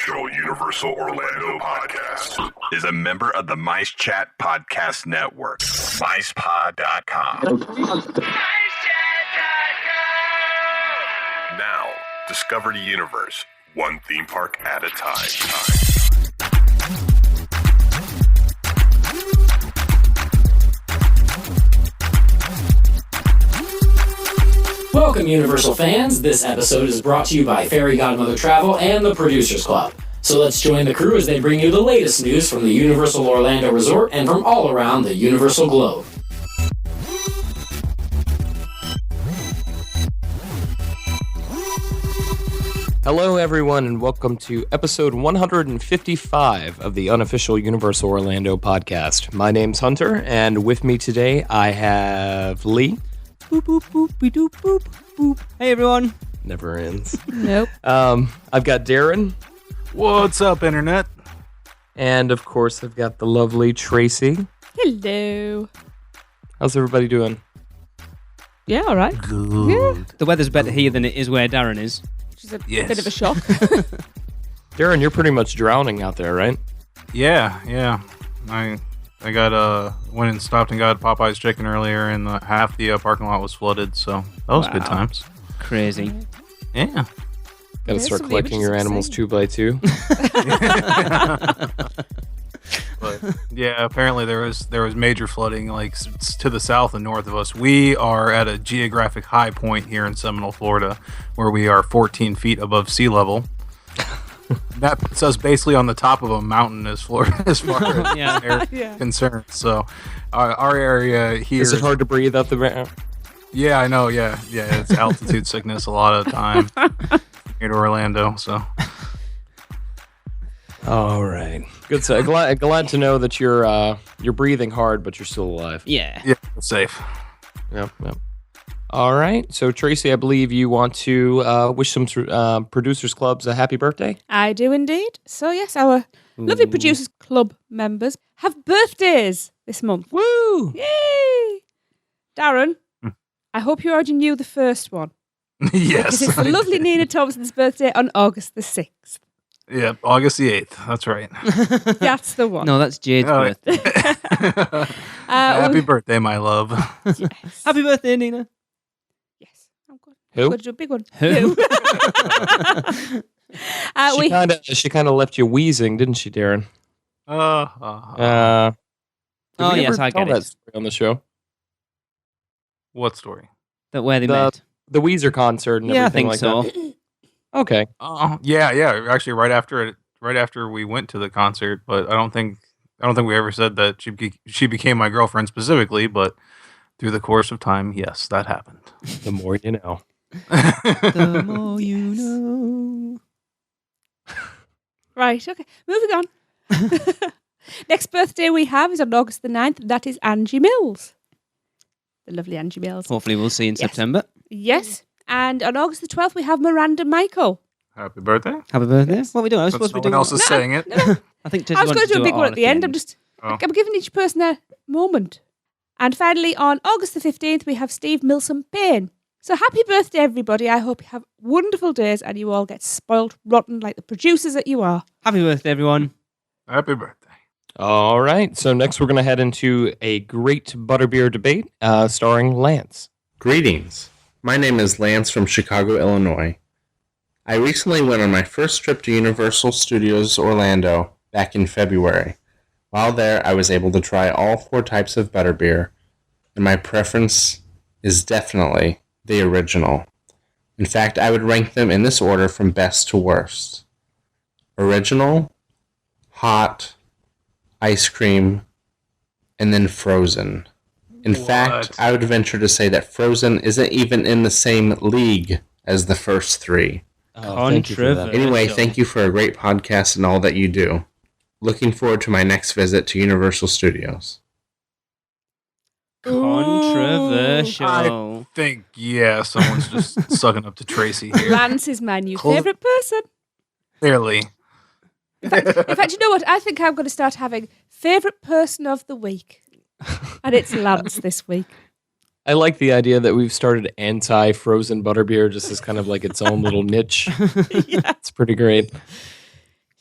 unofficial Universal Orlando podcast is a member of the Mice Chat Podcast Network. MicePod.com. Now, discover the universe, one theme park at a time. Welcome, Universal fans. This episode is brought to you by Fairy Godmother Travel and the Producers Club. So let's join the crew as they bring you the latest news from the Universal Orlando Resort and from all around the Universal globe. Hello, everyone, and welcome to episode 155 of the unofficial Universal Orlando podcast. My name's Hunter, and with me today I have Lee. Boop, boop, boop, be doop, boop, boop. Hey, everyone. Never ends. Nope. I've got Darren. What's up, Internet? And, of course, I've got the lovely Tracy. Hello. How's everybody doing? Yeah, all right. Good. Yeah. The weather's better here than it is where Darren is. Which is a bit of a shock. Darren, you're pretty much drowning out there, right? Yeah. I got went and stopped and got Popeye's chicken earlier, and half the parking lot was flooded. So that was good times. Crazy. Yeah. Got to start collecting your animals 2 by 2. But yeah, apparently there was major flooding like to the south and north of us. We are at a geographic high point here in Seminole, Florida, where we are 14 feet above sea level. That puts us basically on the top of a mountain as far as air concerned. So our area here... Is it hard to breathe out the ground? Yeah, I know. Yeah. It's altitude sickness a lot of the time here to Orlando. So... All right. Good. So glad to know that you're breathing hard, but you're still alive. Yeah. Yeah, safe. Yep. All right. So, Tracy, I believe you want to wish some Producers Clubs a happy birthday? I do indeed. So, yes, our lovely Producers Club members have birthdays this month. Woo! Yay! Darren, I hope you already knew the first one. Yes. Because it's the lovely Nina Thompson's birthday on August the 6th. Yeah, August the 8th. That's right. That's the one. No, that's Jade's birthday. Happy birthday, my love. Yes. Happy birthday, Nina. Yes. I'm good. Who? I'm going to do a big one. Who? She kind of left you wheezing, didn't she, Darren? Did we yes, ever I tell get that it. story on the show? What story? That where they met. The Weezer concert and Yeah, I everything think like so. that. Okay. Yeah. Actually, right after we went to the concert, but I don't think we ever said that she became my girlfriend specifically. But through the course of time, yes, that happened. The more you know. The more you know. Right, okay. Moving on. Next birthday we have is on August the 9th. That is Angie Mills. The lovely Angie Mills. Hopefully we'll see in September. Yes. And on August the 12th, we have Miranda Michael. Happy birthday. Happy birthday. What are we doing? I was supposed to be Someone doing else is saying it. I think I was going to do a big one at the end. Oh. I'm giving each person a moment. And finally, on August the 15th, we have Steve Milsom Payne. So happy birthday, everybody. I hope you have wonderful days and you all get spoiled rotten like the producers that you are. Happy birthday, everyone. Happy birthday. All right. So next we're going to head into a Great Butterbeer Debate starring Lance. Greetings. My name is Lance from Chicago, Illinois. I recently went on my first trip to Universal Studios Orlando back in February. While there, I was able to try all 4 types of butterbeer, and my preference is definitely the original. In fact, I would rank them in this order from best to worst. Original, hot, ice cream, and then frozen. In fact, I would venture to say that frozen isn't even in the same league as the first 3. Controversial. Anyway, thank you for a great podcast and all that you do. Looking forward to my next visit to Universal Studios. Controversial. I think, someone's just sucking up to Tracy here. Lance is my new favourite person. Clearly. In fact, you know what? I think I'm going to start having favourite person of the week. And it's Lance this week. I like the idea that we've started anti-frozen butterbeer just as kind of like its own little niche. Yeah. It's pretty great.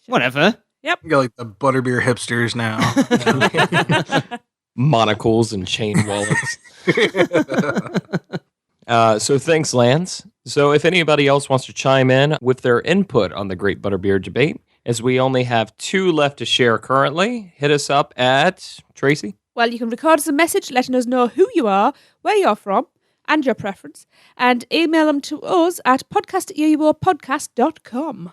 Whatever. You got like the butterbeer hipsters now. Monocles and chain wallets. So thanks, Lance. So if anybody else wants to chime in with their input on the Great Butterbeer Debate, as we only have 2 left to share currently, hit us up at Tracy. Well, you can record us a message letting us know who you are, where you're from, and your preference, and email them to us at podcast@uuopodcast.com.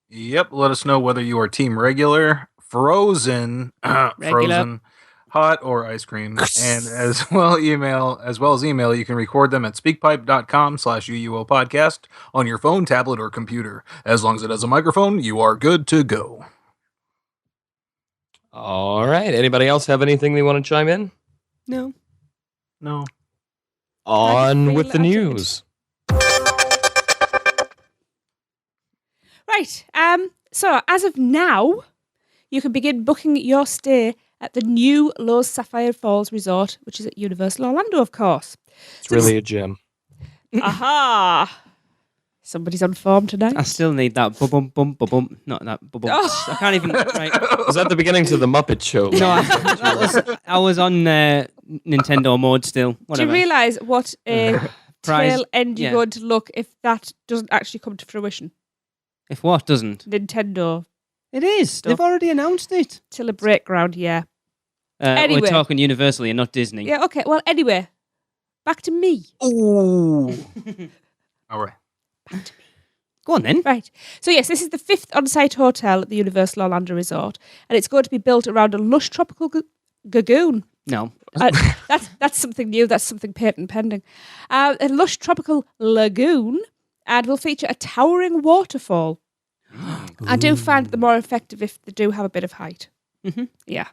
Yep, let us know whether you are team regular, frozen, hot, or ice cream. And as well as email, you can record them at speakpipe.com/UUOpodcast on your phone, tablet, or computer. As long as it has a microphone, you are good to go. All right. Anybody else have anything they want to chime in? No. On with the feel news. Right. So as of now, you can begin booking your stay at the new Loews Sapphire Falls Resort, which is at Universal Orlando, of course. It's really a gym. Aha! Somebody's on form tonight. I still need that bum. Not that bum. Oh. I can't even. Right. Was that the beginning to the Muppet Show? No, I was on Nintendo mode still. Whatever. Do you realise what a Prize- tail end you're yeah. going to look if that doesn't actually come to fruition? If what doesn't? Nintendo. It is. They've already announced it. Till a breakground, yeah. Anyway. We're talking Universally and not Disney. Yeah, okay. Well, anyway, back to me. Ooh. All right. Back to me. Go on then. Right. So, yes, this is the 5th on-site hotel at the Universal Orlando Resort, and it's going to be built around a lush tropical lagoon. No. That's something new. That's something patent pending. A lush tropical lagoon, and will feature a towering waterfall. I do find them more effective if they do have a bit of height. Mm-hmm. Yeah.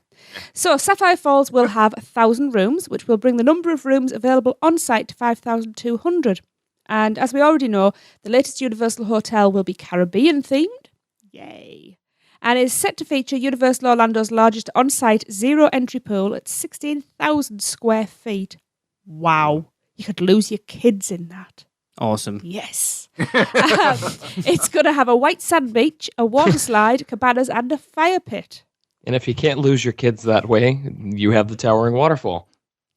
So Sapphire Falls will have 1,000 rooms, which will bring the number of rooms available on site to 5,200. And as we already know, the latest Universal Hotel will be Caribbean themed. Yay. And is set to feature Universal Orlando's largest on-site zero-entry pool at 16,000 square feet. Wow. You could lose your kids in that. Awesome. Yes. It's going to have a white sand beach, a water slide, cabanas, and a fire pit. And if you can't lose your kids that way, you have the towering waterfall.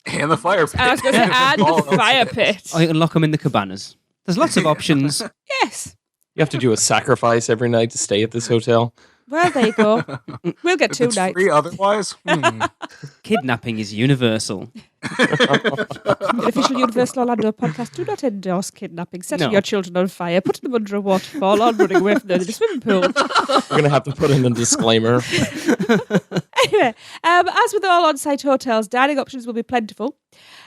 And the fire pit. I was going to add the fire pit. Or you can lock them in the cabanas. There's lots of options. Yes. You have to do a sacrifice every night to stay at this hotel. Well, there you go. We'll get 2 It's nights. free otherwise. Kidnapping is universal. The official Universal Orlando podcast do not endorse kidnapping, setting No. your children on fire, putting them under a waterfall, or running away from them in a swimming pool. We're going to have to put in a disclaimer. Anyway, as with all on-site hotels, dining options will be plentiful.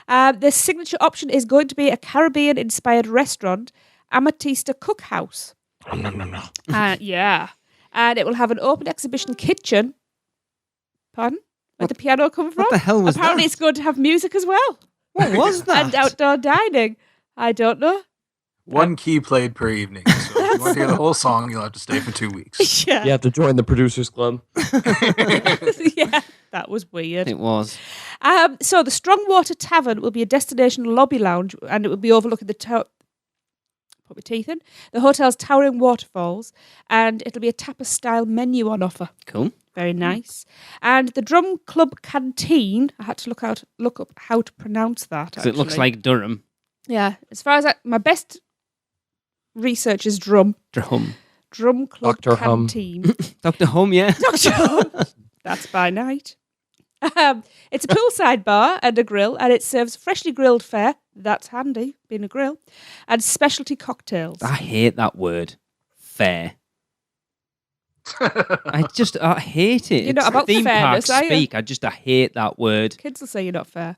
The signature option is going to be a Caribbean-inspired restaurant, Amatista Cookhouse. Yeah. And it will have an open exhibition kitchen. Pardon? Where'd the piano come from? What the hell was Apparently that? it's going to have music as well. What was that? And outdoor dining. I don't know. One key played per evening. So if you want to hear the whole song, you'll have to stay for 2 weeks. Yeah. You have to join the producers club. Yeah. That was weird. It was. So the Strongwater Tavern will be a destination lobby lounge, and it will be overlooking the put my teeth in, the hotel's towering waterfalls, and it'll be a tapas-style menu on offer. Cool. Very nice. And the Drum Club Canteen, I had to look up how to pronounce that. Because it looks actually. like Durham. Yeah, as far as my best research is Drum Drum. Club Dr. Hum. Canteen. Dr. Hum, yeah. Dr. Hum. That's by night. It's a poolside bar and a grill, and it serves freshly grilled fare. That's handy, being a grill, and specialty cocktails. I hate that word. Fair. I hate it. You're not It's about theme fairness, park are you? speak. I hate that word. Kids will say you're not fair.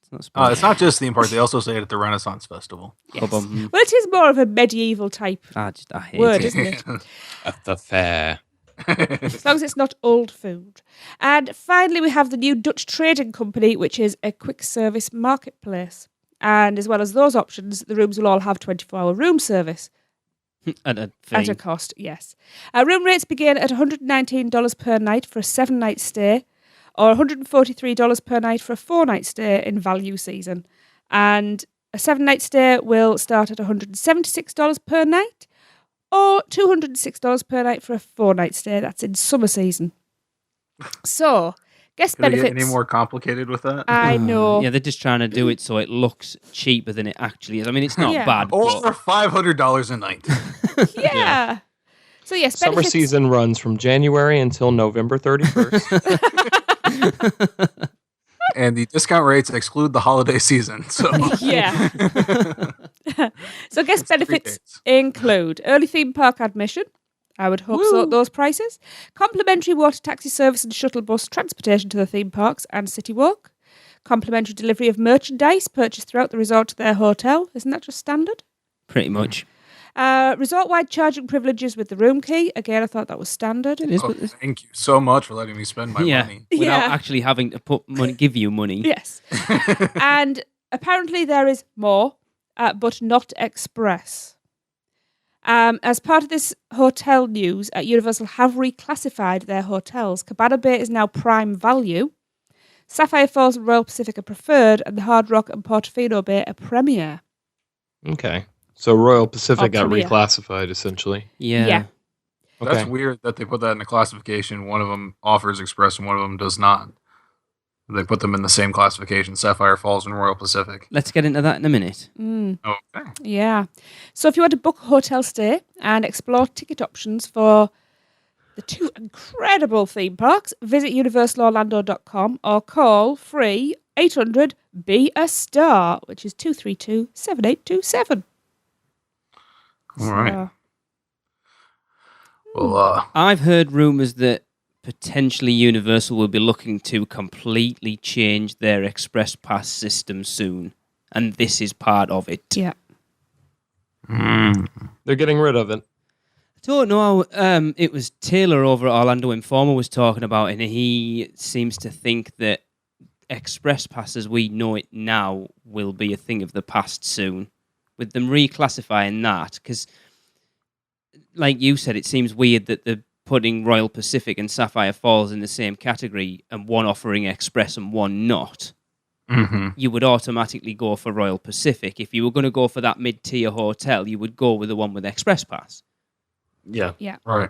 It's not supposed It's not just theme park. They also say it at the Renaissance Festival. Yes. Bum. Well, it is more of a medieval type I hate word, it. isn't it? At the fair. As long as it's not old food. And finally, we have the new Dutch Trading Company, which is a quick service marketplace. And as well as those options, the rooms will all have 24-hour room service. At a At fee. a cost, yes. Room rates begin at $119 per night for a 7-night stay, or $143 per night for a 4-night stay in value season. And a 7-night stay will start at $176 per night, or $206 per night for a 4-night stay. That's in summer season. So, guest Could it benefits. get any more complicated with that? I know. Yeah, they're just trying to do it so it looks cheaper than it actually is. I mean, it's not Yeah. bad. Or But $500 a night. Yeah. So, yes, Summer benefits. season runs from January until November 31st. And the discount rates exclude the holiday season. So Yeah. So, guest It's 3 benefits days. include early theme park admission. I would hope so at those prices. Complimentary water taxi service and shuttle bus transportation to the theme parks and City Walk. Complimentary delivery of merchandise purchased throughout the resort to their hotel. Isn't that just standard? pretty much. Resort-wide charging privileges with the room key. Again, I thought that was standard. It is, Oh, but it's- thank you so much for letting me spend my yeah, money. without Yeah. actually having to put money, give you money. Yes. And apparently there is more, but not express. As part of this hotel news, Universal have reclassified their hotels. Cabana Bay is now prime value. Sapphire Falls and Royal Pacific are preferred, and the Hard Rock and Portofino Bay are premier. Okay. So Royal Pacific got Premier. reclassified, essentially. Yeah. Yeah. Okay. That's weird that they put that in a classification. One of them offers express and one of them does not. They put them in the same classification, Sapphire Falls and Royal Pacific. Let's get into that in a minute. Okay. Yeah. So if you want to book a hotel stay and explore ticket options for the 2 incredible theme parks, visit universalorlando.com or call free 800 Be a Star, which is 232-7827. All right. So, Well, I've heard rumours that potentially Universal will be looking to completely change their Express Pass system soon, and this is part of it. yeah. They're getting rid of it. I don't know. It was Taylor over at Orlando Informer was talking about it, and he seems to think that Express Pass as we know it now will be a thing of the past soon, with them reclassifying that, because like you said, it seems weird that they're putting Royal Pacific and Sapphire Falls in the same category and one offering Express and one not. You would automatically go for Royal Pacific. If you were going to go for that mid-tier hotel, you would go with the one with Express Pass. Yeah. right.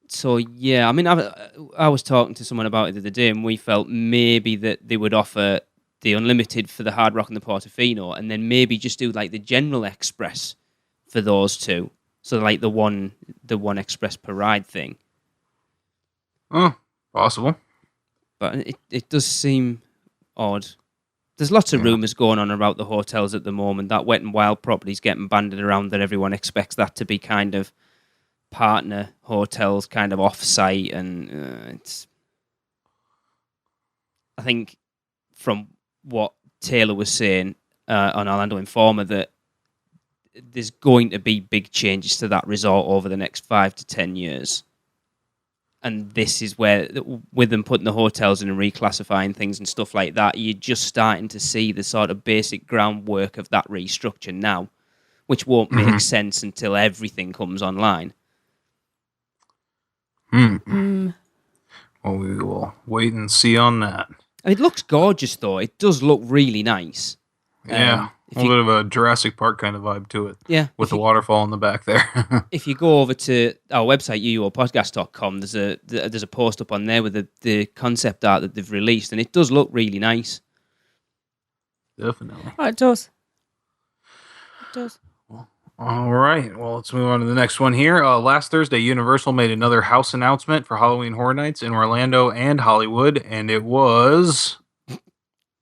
So yeah, I mean, I was talking to someone about it the other day, and we felt maybe that they would offer the unlimited for the Hard Rock and the Portofino, and then maybe just do like the general express for those two. So like the one express per ride thing. Oh, possible. But it does seem odd. There's lots of rumours going on about the hotels at the moment. That Wet and Wild property's getting banded around, that everyone expects that to be kind of partner hotels, kind of off-site, and it's... I think from what Taylor was saying on Orlando Informer, that there's going to be big changes to that resort over the next 5 to 10 years. And this is where, with them putting the hotels in and reclassifying things and stuff like that, you're just starting to see the sort of basic groundwork of that restructure now, which won't make sense until everything comes online. Well, we will wait and see on that. It looks gorgeous, though. It does look really nice. Yeah. If A you- little bit of a Jurassic Park kind of vibe to it. Yeah. With the waterfall in the back there. If you go over to our website, UUOpodcast.com, there's a post up on there with the concept art that they've released, and it does look really nice. Definitely. Oh, it does. It does. All right. Well, let's move on to the next one here. Last Thursday, Universal made another house announcement for Halloween Horror Nights in Orlando and Hollywood, and it was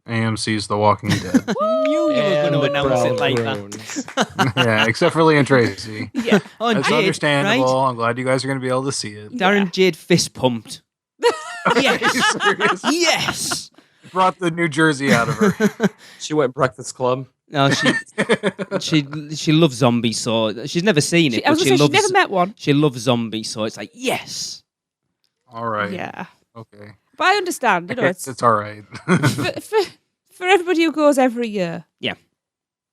AMC's The Walking Dead. Knew you were going to the announce it crowd like groans. that. Yeah, except for Lee and Tracy. Yeah. Oh, That's Jade, understandable. right? I'm glad you guys are going to be able to see it. Darren Jade fist pumped. Yes. Serious? Yes. Brought the New Jersey out of her. She went Breakfast Club. No, she loves zombies, so she's never seen it. I was but going to say, she she's loves never met one. She loves zombies, so it's like yes. All right. Yeah. Okay. But I understand, you know, it's It's all right. for everybody who goes every year. Yeah.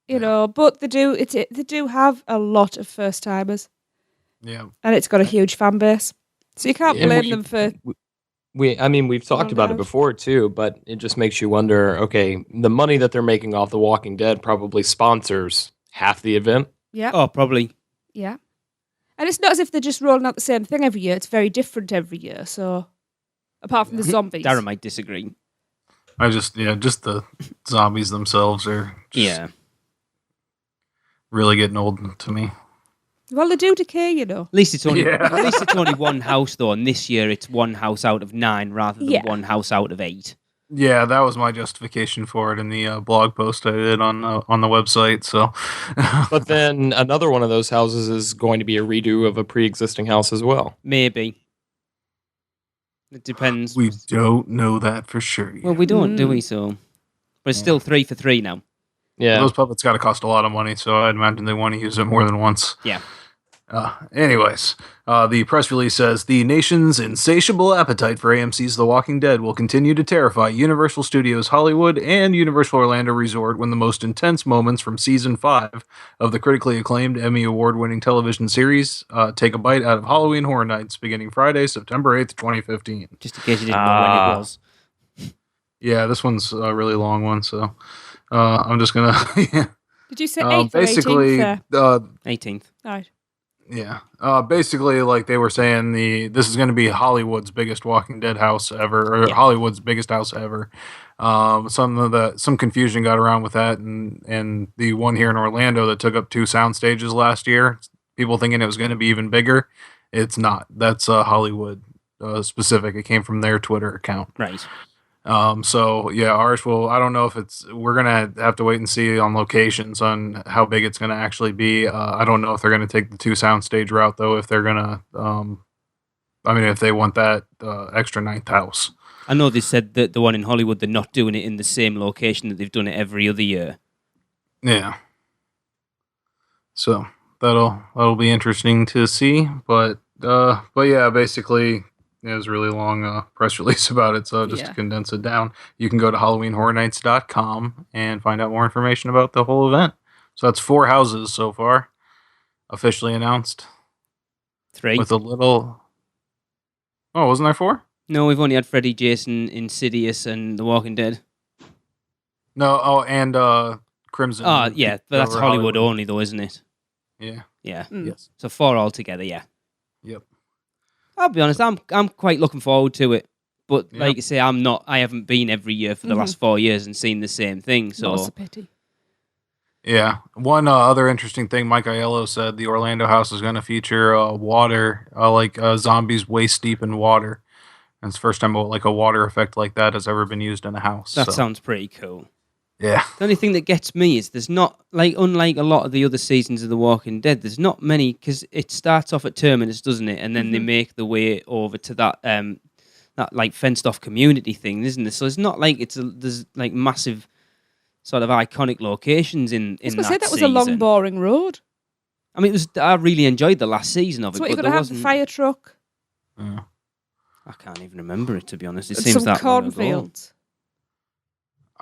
You know, but they do have a lot of first timers, Yeah. and it's got a huge fan base. So you can't And blame them for we've talked about it before too, but it just makes you wonder, okay, the money that they're making off The Walking Dead probably sponsors half the event. yeah. Oh, probably. Yeah. And it's not as if they're just rolling out the same thing every year. It's very different every year. So, apart from the zombies. Darren might disagree. Just the zombies themselves are just really getting old to me. Well, they do decay, you know. At least it's only one house though, and this year it's one house out of 9 rather than one house out of 8. Yeah, that was my justification for it in the blog post I did on the website. So, but then another one of those houses is going to be a redo of a pre-existing house as well. Maybe. It depends. We don't know that for sure yet. Well, we don't, do we? So, but it's still 3 for 3 now. Yeah, those puppets got to cost a lot of money, so I'd imagine they want to use it more than once. Yeah. Anyways, the press release says the nation's insatiable appetite for AMC's The Walking Dead will continue to terrify Universal Studios Hollywood and Universal Orlando Resort when the most intense moments from season 5 of the critically acclaimed Emmy award-winning television series take a bite out of Halloween Horror Nights beginning Friday, September 8th, 2015. Just in case you didn't know when it was. Yeah, this one's a really long one, so I'm just gonna. Did you say 8th basically, or 18th? 18th. All right. Yeah. Basically, like they were saying, this is going to be Hollywood's biggest Walking Dead house ever, or Hollywood's biggest house ever. Some confusion got around with that, and the one here in Orlando that took up 2 sound stages last year, people thinking it was going to be even bigger. It's not. That's Hollywood specific. It came from their Twitter account. Right. So yeah, ours will. I don't know if we're gonna have to wait and see on locations on how big it's gonna actually be. I don't know if they're gonna take the 2 soundstage route though. If they're gonna, if they want that extra 9th house. I know they said that the one in Hollywood, they're not doing it in the same location that they've done it every other year. Yeah. So that'll be interesting to see, but yeah, basically. It was a really long press release about it, so just to condense it down, you can go to HalloweenHorrorNights.com and find out more information about the whole event. So that's 4 houses so far, officially announced. 3. With a little... Oh, wasn't there 4? No, we've only had Freddy, Jason, Insidious, and The Walking Dead. No, and Crimson. Oh, yeah, but that's Hollywood only, though, isn't it? Yeah. Yeah. Yes. So 4 altogether, yeah. Yep. I'll be honest, I'm quite looking forward to it. But like I say, I haven't been every year for the last 4 years and seen the same thing. So that's a pity. Yeah. One other interesting thing Mike Aiello said, the Orlando house is going to feature water, zombies waist deep in water. And it's the first time like a water effect like that has ever been used in a house. That sounds pretty cool. Yeah. The only thing that gets me is there's not, unlike a lot of the other seasons of The Walking Dead, there's not many, because it starts off at Terminus, doesn't it? And then they make the way over to that fenced off community thing, isn't there? So it's not like there's massive sort of iconic locations in that season. That was a long, boring road. I mean, I really enjoyed the last season of it. So you're going to have the fire truck. I can't even remember it, to be honest. It and seems some that cornfields.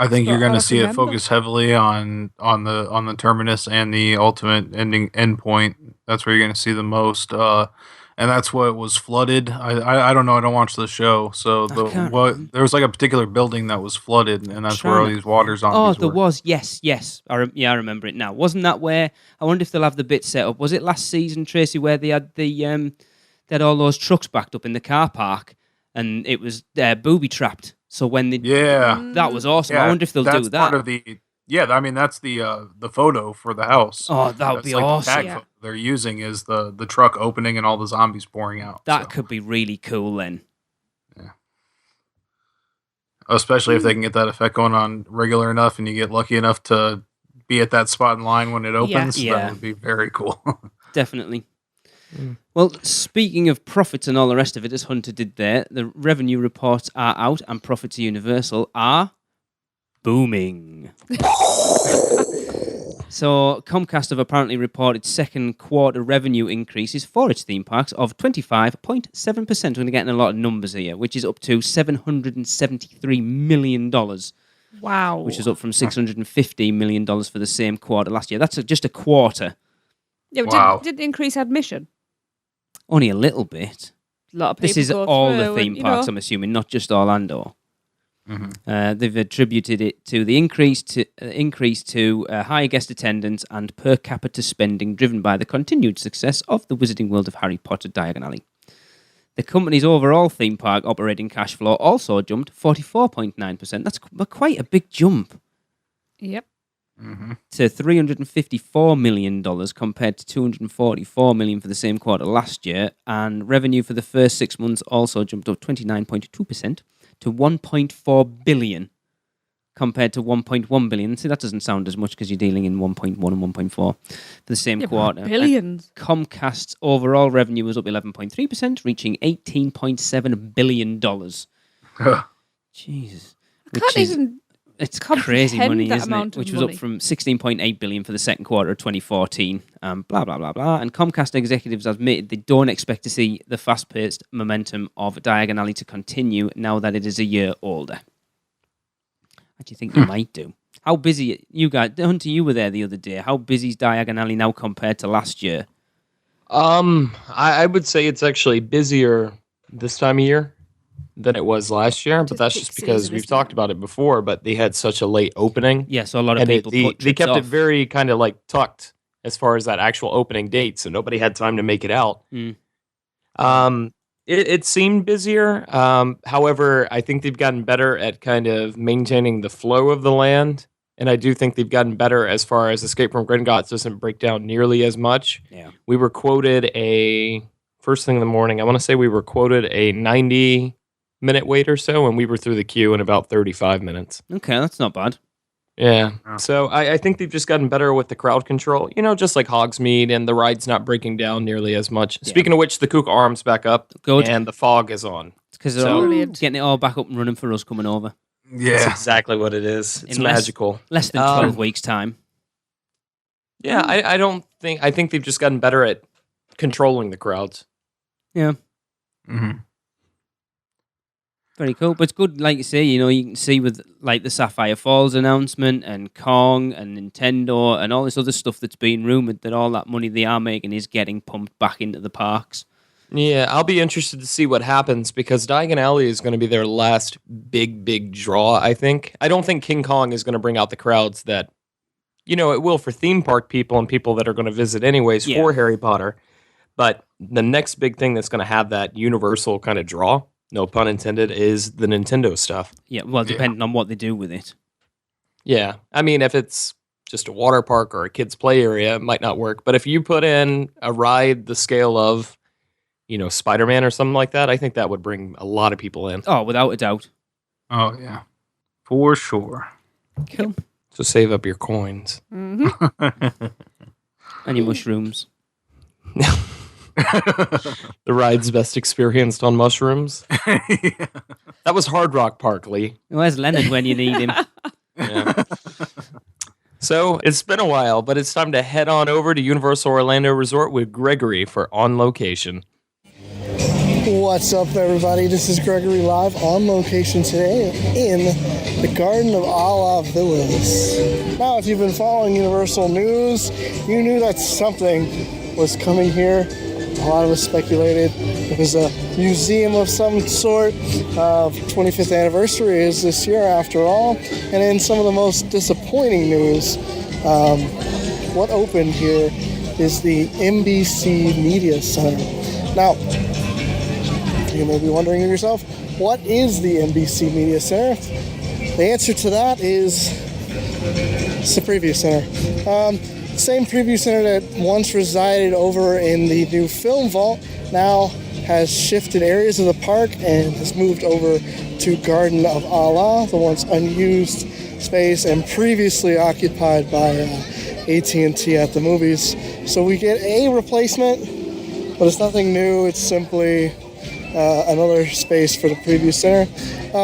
I think you're going to see it focus heavily on the terminus and the ultimate end point. That's where you're going to see the most, and that's what was flooded. I don't know. I don't watch the show, so there was like a particular building that was flooded, and that's where all these water zombies. Oh, there was. Yes. I remember it now. Wasn't that where? I wonder if they'll have the bit set up. Was it last season, Tracy, where they had they had all those trucks backed up in the car park, and it was booby trapped. So when that was awesome. Yeah, I wonder if they'll do that. Part of that's the photo for the house. Oh, that would be awesome. The tag they're using is the truck opening and all the zombies pouring out. That could be really cool then. Yeah. Especially if they can get that effect going on regular enough and you get lucky enough to be at that spot in line when it opens. Yeah. That would be very cool. Definitely. Well, speaking of profits and all the rest of it, as Hunter did there, the revenue reports are out and profits to Universal are booming. So Comcast have apparently reported second quarter revenue increases for its theme parks of 25.7%. We're going to get in a lot of numbers here, which is up to $773 million. Wow. Which is up from $650 million for the same quarter last year. That's just a quarter. Yeah, but did it increase admission? Only a little bit. A lot of people This is go all through the theme parks, I'm assuming, not just Orlando. They've attributed it to the increase to higher guest attendance and per capita spending driven by the continued success of the Wizarding World of Harry Potter Diagon Alley. The company's overall theme park operating cash flow also jumped 44.9%. That's quite a big jump. Yep. To $354 million compared to $244 million for the same quarter last year. And revenue for the first 6 months also jumped up 29.2% to $1.4 billion compared to $1.1 billion. See, that doesn't sound as much because you're dealing in 1.1 and 1.4 for the same quarter. Billions. Comcast's overall revenue was up 11.3%, reaching $18.7 billion. Jesus. It's crazy money, isn't it? Which was up from $16.8 billion for the second quarter of 2014. Blah, blah, blah, blah. And Comcast executives admitted they don't expect to see the fast-paced momentum of Diagon Alley to continue now that it is a year older. What do you think you might do? How busy, you guys, Hunter, you were there the other day. How busy is Diagon Alley now compared to last year? I would say it's actually busier this time of year than it was last year, but that's just because we've talked about it before, but they had such a late opening. Yeah, so a lot of people they kept off. it very kind of like tucked as far as that actual opening date, so nobody had time to make it out. It seemed busier. However, I think they've gotten better at kind of maintaining the flow of the land, and I do think they've gotten better as far as Escape from Gringotts doesn't break down nearly as much. Yeah. We were quoted first thing in the morning, I want to say we were quoted a 90-minute wait or so, and we were through the queue in about 35 minutes. Okay, that's not bad. Yeah. So I think they've just gotten better with the crowd control, just like Hogsmeade, and the ride's not breaking down nearly as much. Yeah. Speaking of which, the Kook Arm's back up, and the fog is on. It's because they're getting it all back up and running for us coming over. Yeah. That's exactly what it is. It's magical. Less than 12 weeks' time. Yeah, I think they've just gotten better at controlling the crowds. Yeah. Very cool, but it's good, like you say, you can see with like the Sapphire Falls announcement and Kong and Nintendo and all this other stuff that's been rumoured that all that money they are making is getting pumped back into the parks. Yeah, I'll be interested to see what happens because Diagon Alley is going to be their last big draw, I think. I don't think King Kong is going to bring out the crowds that, it will for theme park people and people that are going to visit anyways for Harry Potter. But the next big thing that's going to have that universal kind of draw, no pun intended, is the Nintendo stuff. Yeah, well, depending on what they do with it. Yeah, I mean, if it's just a water park or a kids' play area, it might not work. But if you put in a ride the scale of, Spider-Man or something like that, I think that would bring a lot of people in. Oh, without a doubt. Oh, yeah. For sure. Cool. So save up your coins. Mm-hmm. And your mushrooms. The ride's best experienced on mushrooms. Yeah. That was Hard Rock Park, Lee. Where's Leonard when you need him? Yeah. So it's been a while, but it's time to head on over to Universal Orlando Resort with Gregory for On Location. What's up, everybody? This is Gregory live on location today in the Garden of Allah Villas. Now, if you've been following Universal News, you knew that something was coming here. A lot of us speculated it was a museum of some sort. 25th anniversary is this year, after all. And in some of the most disappointing news, what opened here is the NBC Media Center. Now, you may be wondering to yourself, what is the NBC Media Center? The answer to that is it's the Preview Center. Same Preview Center that once resided over in the new Film Vault now has shifted areas of the park and has moved over to Garden of Allah, the once unused space and previously occupied by AT&T at the movies. So we get a replacement, but it's nothing new. It's simply another space for the Preview Center.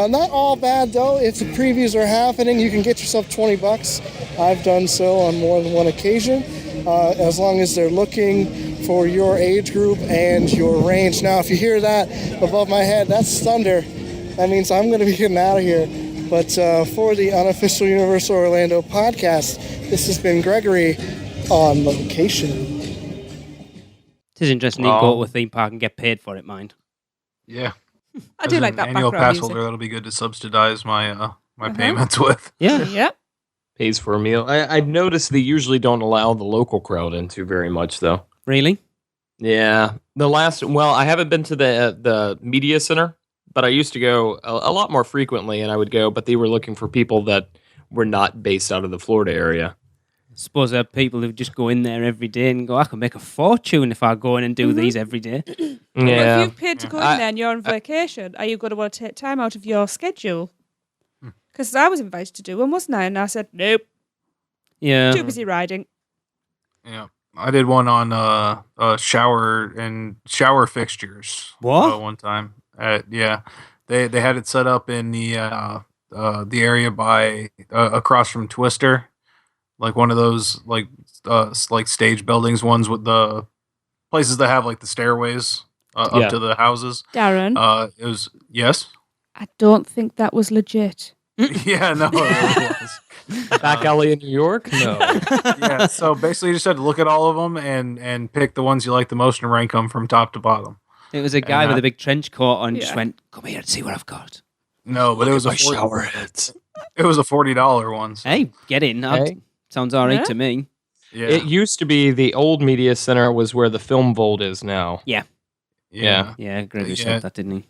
Not all bad though. If the previews are happening, you can get yourself $20. I've done so on more than one occasion, as long as they're looking for your age group and your range. Now, if you hear that above my head, that's thunder. That means I'm going to be getting out of here. But for the unofficial Universal Orlando podcast, this has been Gregory on location. It is interesting you go to a theme park and get paid for it, mind. Yeah. I do like that annual background pass music. holder. That'll be good to subsidize my my payments with. Yeah. Yep. Pays for a meal. I've noticed they usually don't allow the local crowd into very much, though. Really? Yeah. I haven't been to the media center, but I used to go a lot more frequently, and I would go, but they were looking for people that were not based out of the Florida area. Suppose there are people who just go in there every day and go, I can make a fortune if I go in and do these every day. Yeah. But if you've paid to go in there and you're on vacation, are you going to want to take time out of your schedule? Because I was invited to do one, wasn't I? And I said, nope, Yeah. too busy riding. Yeah, I did one on shower fixtures. What? One time? Yeah, they had it set up in the area by across from Twister, like one of those like stage buildings, ones with the places that have like the stairways up to the houses. Darren, It was yes. I don't think that was legit. Yeah, no, it was. Back alley in New York? No. Yeah, so basically you just had to look at all of them and pick the ones you like the most and rank them from top to bottom. It was a guy And, with a big trench coat on, just Yeah. went, come here and see what I've got. No, but it was a shower heads. It was a $40 one. So, Hey, get in. Hey. Sounds all right Yeah. to me. yeah, It used to be the old media center was where the film vault is now. yeah. Yeah, Gregory Yeah. said that, didn't he?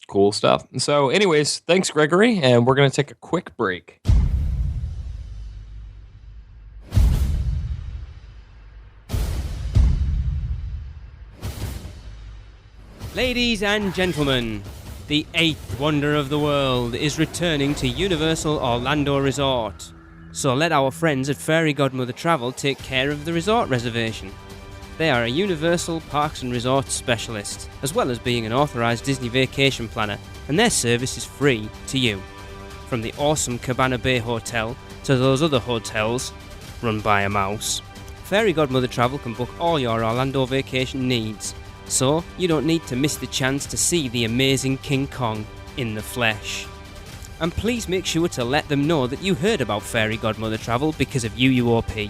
Cool stuff. So, anyways, thanks, Gregory, and we're going to take a quick break. Ladies and gentlemen, the eighth wonder of the world is returning to Universal Orlando Resort. So let our friends at Fairy Godmother Travel take care of the resort reservation. They are a Universal Parks and Resorts specialist, as well as being an authorised Disney vacation planner, and their service is free to you. From the awesome Cabana Bay Hotel to those other hotels run by a mouse, Fairy Godmother Travel can book all your Orlando vacation needs. So, you don't need to miss the chance to see the amazing King Kong in the flesh. And please make sure to let them know that you heard about Fairy Godmother Travel because of UUOP.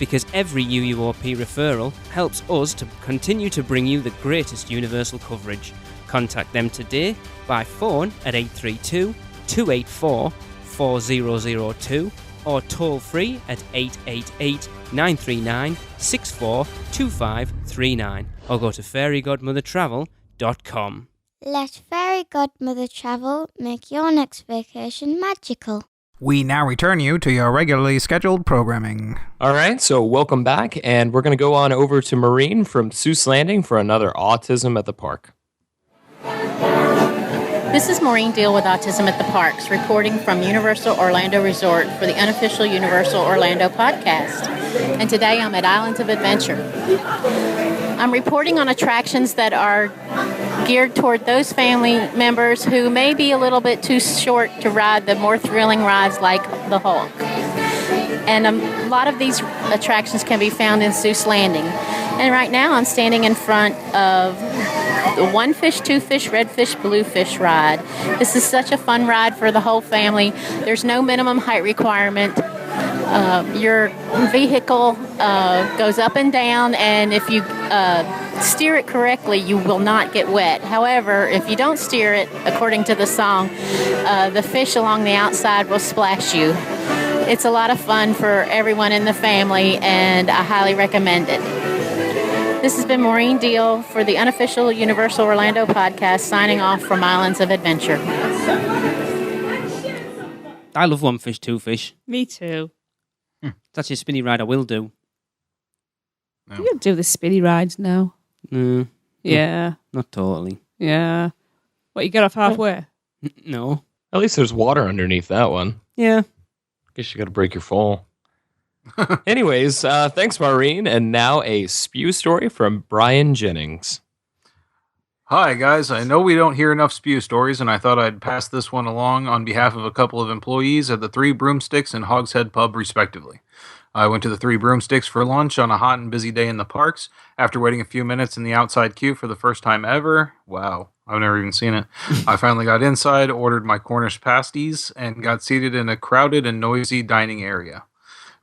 Because every UUOP referral helps us to continue to bring you the greatest Universal coverage. Contact them today by phone at 832-284-4002 or toll free at 888-939-642539 or go to fairygodmothertravel.com. Let Fairy Godmother Travel make your next vacation magical. We now return you to your regularly scheduled programming. All right, so welcome back, and we're going to go on over to Maureen from Seuss Landing for another Autism at the Park. This is Maureen Deal with Autism at the Parks, reporting from Universal Orlando Resort for the unofficial Universal Orlando podcast. And today I'm at Islands of Adventure. I'm reporting on attractions that are geared toward those family members who may be a little bit too short to ride the more thrilling rides like the Hulk. And a lot of these attractions can be found in Seuss Landing. And right now I'm standing in front of the One Fish, Two Fish, Red Fish, Blue Fish ride. This is such a fun ride for the whole family. There's no minimum height requirement. Your vehicle goes up and down, and if you steer it correctly, you will not get wet. However, if you don't steer it according to the song, the fish along the outside will splash you. It's a lot of fun for everyone in the family, and I highly recommend it. This has been Maureen Deal for the unofficial Universal Orlando podcast, signing off from Islands of Adventure. I love One Fish, Two Fish. Me too. It's actually a spinny ride I will do. No. You can do the spinny rides now. No, Yeah. not totally. Yeah. What, you get off halfway? No. At least there's water underneath that one. Yeah. Guess you got to break your fall. Anyways, thanks, Maureen. And now a spew story from Brian Jennings. Hi, guys. I know we don't hear enough spew stories, and I thought I'd pass this one along on behalf of a couple of employees at the Three Broomsticks and Hogshead Pub, respectively. I went to the Three Broomsticks for lunch on a hot and busy day in the parks. After waiting a few minutes in the outside queue for the first time ever, wow, I've never even seen it, I finally got inside, ordered my Cornish pasties, and got seated in a crowded and noisy dining area.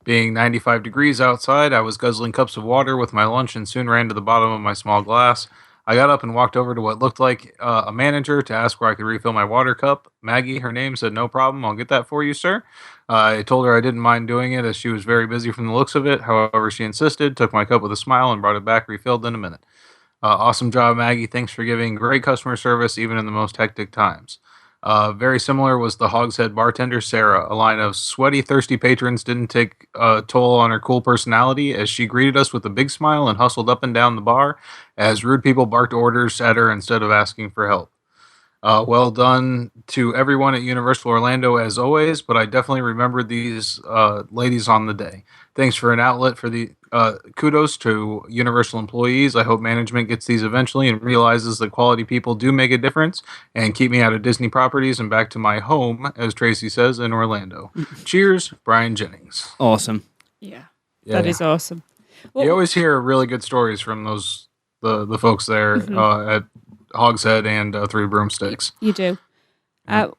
Being 95 degrees outside, I was guzzling cups of water with my lunch and soon ran to the bottom of my small glass. I got up and walked over to what looked like a manager to ask where I could refill my water cup. Maggie, her name, said, "No problem. I'll get that for you, sir." I told her I didn't mind doing it as she was very busy from the looks of it. However, she insisted, took my cup with a smile, and brought it back refilled in a minute. Awesome job, Maggie. Thanks for giving great customer service even in the most hectic times. Very similar was the Hogshead bartender, Sarah. A line of sweaty, thirsty patrons didn't take a toll on her cool personality as she greeted us with a big smile and hustled up and down the bar as rude people barked orders at her instead of asking for help. Well done to everyone at Universal Orlando as always, but I definitely remembered these ladies on the day. Thanks for an outlet for the kudos to Universal employees. I hope management gets these eventually and realizes that quality people do make a difference and keep me out of Disney properties and back to my home, as Tracy says, in Orlando. Cheers, Brian Jennings. Awesome. Yeah, that is awesome. You always hear really good stories from those the folks there at Hogshead and Three Broomsticks. You do.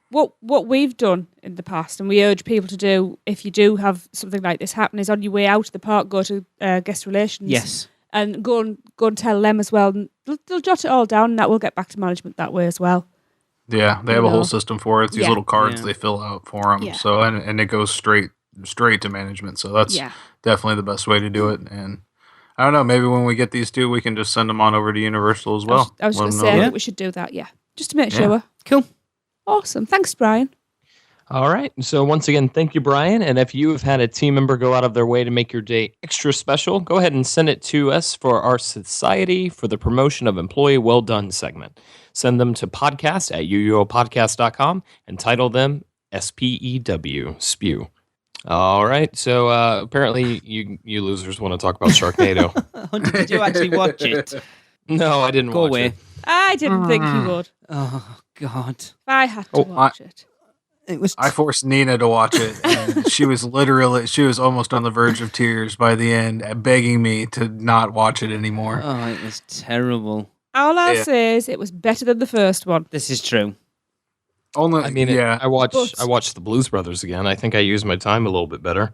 What we've done in the past, and we urge people to do if you do have something like this happen, is on your way out of the park, go to guest relations. Yes. And go and tell them as well. And they'll jot it all down, and that will get back to management that way as well. Yeah, they have a whole system for it. It's these little cards they fill out for them. Yeah. So and it goes straight to management. So that's definitely the best way to do it. And I don't know, maybe when we get these two, we can just send them on over to Universal as well. I was going to say, I think we should do that, just to make sure. Cool. Awesome. Thanks, Brian. All right. So once again, thank you, Brian. And if you have had a team member go out of their way to make your day extra special, go ahead and send it to us for our Society for the Promotion of Employee Well Done segment. Send them to podcast@uuopodcast.com and title them SPEW, SPEW. All right. So apparently you losers want to talk about Sharknado. Hunter, did you actually watch it? No, I didn't watch it. I didn't think he would. Oh, God. I had to watch it. I forced Nina to watch it, and she was almost on the verge of tears by the end, begging me to not watch it anymore. Oh, it was terrible. All I'll say is it was better than the first one. This is true. I watched the Blues Brothers again. I think I used my time a little bit better.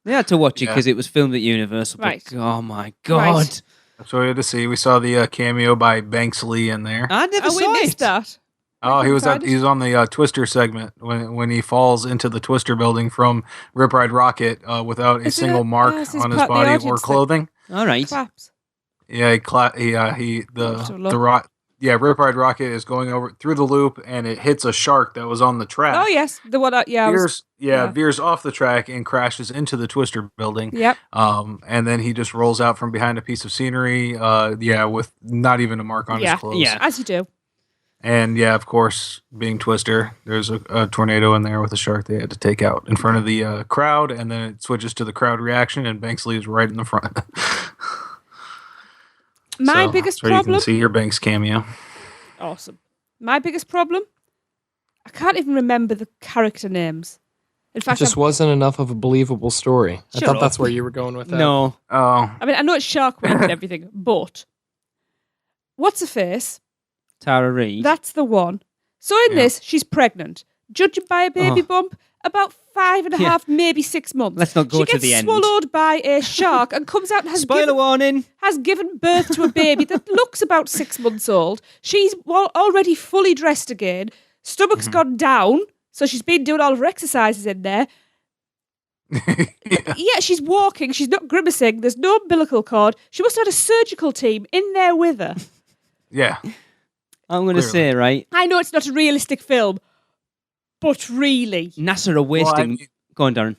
They had to watch it because it was filmed at Universal. Right. But, oh, my God. Right. That's what we had to see. We saw the cameo by Banksley in there. I never saw we missed that. Oh, he was on the Twister segment when he falls into the Twister building from Rip Ride Rocket without a single mark on his body or clothing. All right. Claps. Yeah, Rip Ride Rocket is going over through the loop and it hits a shark that was on the track. Oh yes, the one. Veers off the track and crashes into the Twister building. Yep. And then he just rolls out from behind a piece of scenery. With not even a mark on his clothes. Yeah, as you do. And of course, being Twister, there's a tornado in there with a shark they had to take out in front of the crowd, and then it switches to the crowd reaction, and Banksley is right in the front. My biggest problem. You can see your Banks cameo. Awesome. My biggest problem. I can't even remember the character names. In fact, it just wasn't enough of a believable story. I thought up. that's where you were going with that. No. Oh. I mean, I know it's Shark Week and everything, but what's her face? Tara Reid. That's the one. So in this, she's pregnant. Judging by a baby bump, about 5.5, maybe 6 months. Let's not go to the end. She gets swallowed by a shark and comes out and has given birth to a baby that looks about 6 months old. She's already fully dressed again. Stomach's gone down, so she's been doing all of her exercises in there. She's walking. She's not grimacing. There's no umbilical cord. She must have had a surgical team in there with her. Yeah. I'm going to say, right? I know it's not a realistic film, but really. NASA are wasting... Go on, Darren.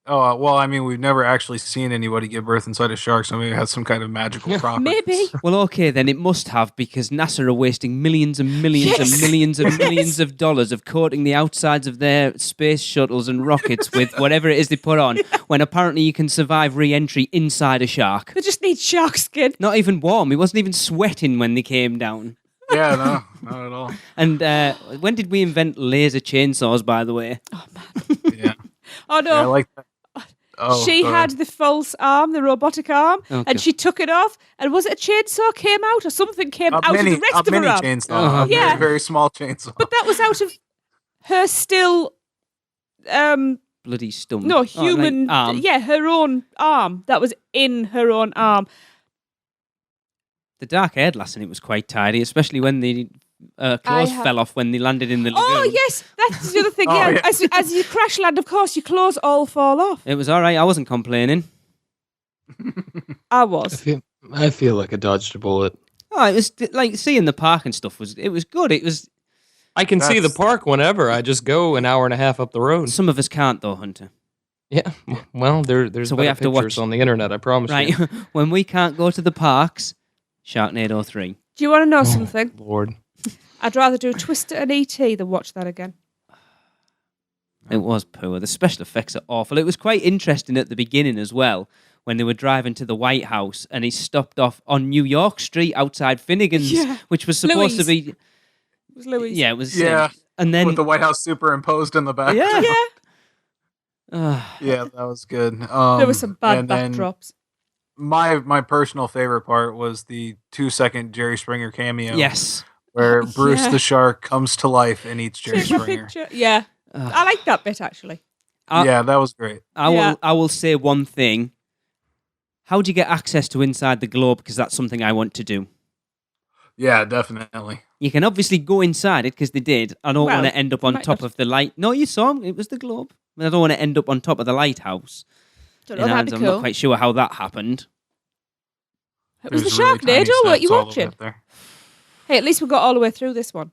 Oh, well, I mean, we've never actually seen anybody give birth inside a shark, so maybe it has some kind of magical properties. Maybe. Well, okay, then it must have, because NASA are wasting millions and millions and millions and millions of dollars of coating the outsides of their space shuttles and rockets with whatever it is they put on, when apparently you can survive re-entry inside a shark. They just need shark skin. Not even warm. He wasn't even sweating when they came down. Yeah, no, not at all. And when did we invent laser chainsaws, by the way? Oh, man. Yeah. Oh, no. Yeah, I like that. She had the false arm, the robotic arm, and she took it off. And was it a chainsaw came out or something came out of the rest of her arm? Chainsaw, very, very small chainsaw. But that was out of her still... bloody stump. No, human... arm. Yeah, her own arm. That was in her own arm. The dark-haired lass in it was quite tidy, especially when the clothes fell off when they landed in the lagoon. Oh, yes, that's the other thing. Oh, yeah, yeah. As you crash land, of course, your clothes all fall off. It was all right. I wasn't complaining. I was. I feel like I dodged a bullet. Oh, it was like seeing the park and stuff. It was good. It was. I can see the park whenever. I just go an hour and a half up the road. Some of us can't, though, Hunter. Yeah, well, there's So we have to pictures watch on the internet, I promise Right, you. when we can't go to the parks, Sharknado 3. Do you want to know something? Lord. I'd rather do Twister and E.T. than watch that again. It was poor. The special effects are awful. It was quite interesting at the beginning as well, when they were driving to the White House and he stopped off on New York Street outside Finnegan's, which was supposed to be... It was Loews. Yeah, it was... Yeah, and then... with the White House superimposed in the back. Yeah. Yeah, that was good. There were some bad and then backdrops. My personal favorite part was the 2-second Jerry Springer cameo. Yes. Where Bruce the shark comes to life and eats Jerry Take a Springer. picture. Yeah. I like that bit, actually. Yeah, that was great. I will say one thing. How do you get access to Inside the Globe? Because that's something I want to do. Yeah, definitely. You can obviously go inside it, because they did. I don't Well, want to end up on might top not. of the light. No, you saw him. It was the Globe. I don't want to end up on top of the lighthouse. Don't know, In that'd Ireland. be I'm cool. not quite sure how that happened. It was the There's really tiny Sharknado, weren't you steps all watching? up there. Hey, at least we got all the way through this one.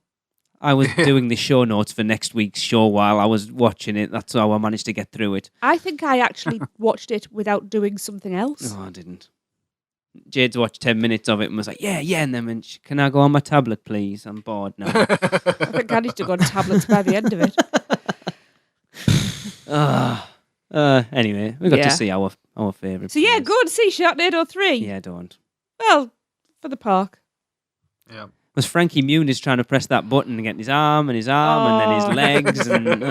I was doing the show notes for next week's show while I was watching it. That's how I managed to get through it. I think I actually watched it without doing something else. No, I didn't. Jade's watched 10 minutes of it and was like, yeah, and then went, can I go on my tablet, please? I'm bored now. I think I need to go on tablets by the end of it. Anyway, we got Yeah. to see our favourite. So yeah, players. good. See Sharknado 3. Yeah, don't. Well, for the park. Yeah. Was Frankie Muniz trying to press that button and get his arm and then his legs and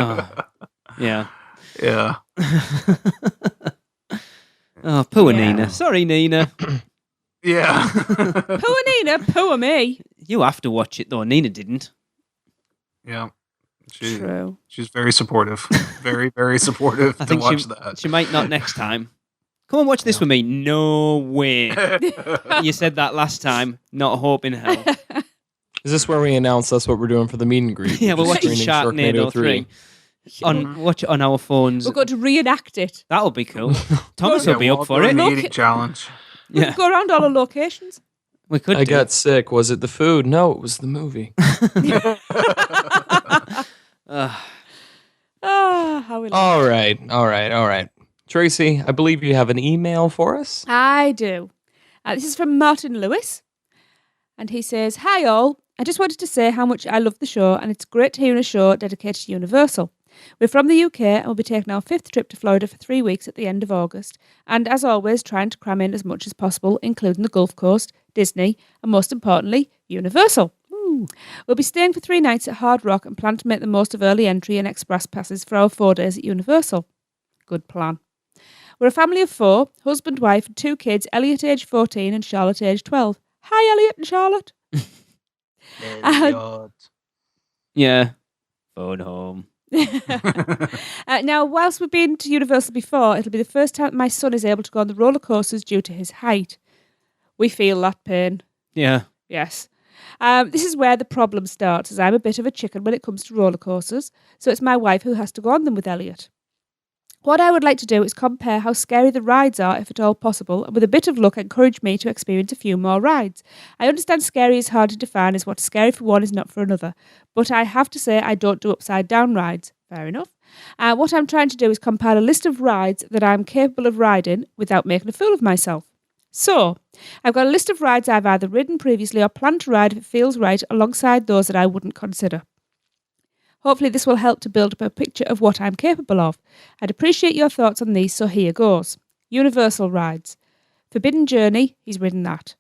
yeah. Yeah. Oh, poor Yeah. Nina. Sorry, Nina. Yeah. Poor Nina, poor me. You have to watch it though. Nina didn't. Yeah. True. She's very supportive. Very, very supportive I to think watch that. she might not next time. Come and watch this with me. No way. You said that last time. Not a hope in hell. Is this where we announce that's what we're doing for the meet and greet? Yeah, we're watching Screening Sharknado 3. Watch it on our phones. We're going to reenact it. That'll be cool. Thomas will be we'll up for do it. an eating challenge. We Yeah. can go around all the locations. We could I do. got sick. Was it the food? No, it was the movie. How we All right. Tracy, I believe you have an email for us. I do. This is from Martin Lewis. And he says, "Hi all. I just wanted to say how much I love the show, and it's great to hear a show dedicated to Universal. We're from the UK and we'll be taking our 5th trip to Florida for 3 weeks at the end of August. And as always, trying to cram in as much as possible, including the Gulf Coast, Disney, and most importantly, Universal. We'll be staying for 3 nights at Hard Rock and plan to make the most of early entry and express passes for our 4 days at Universal. Good plan. We're a family of 4, husband, wife, and 2 kids, Elliot age 14 and Charlotte age 12. Hi, Elliot and Charlotte. Yeah. Phone home. Now, whilst we've been to Universal before, it'll be the first time my son is able to go on the roller coasters due to his height. We feel that pain. Yeah. Yes. This is where the problem starts, as I'm a bit of a chicken when it comes to roller coasters, so it's my wife who has to go on them with Elliot. What I would like to do is compare how scary the rides are, if at all possible, and with a bit of luck encourage me to experience a few more rides. I understand scary is hard to define as what's scary for one is not for another, but I have to say I don't do upside down rides. Fair enough. What I'm trying to do is compile a list of rides that I'm capable of riding without making a fool of myself. So, I've got a list of rides I've either ridden previously or plan to ride if it feels right, alongside those that I wouldn't consider. Hopefully this will help to build up a picture of what I'm capable of. I'd appreciate your thoughts on these, so here goes. Universal rides. Forbidden Journey, he's ridden that.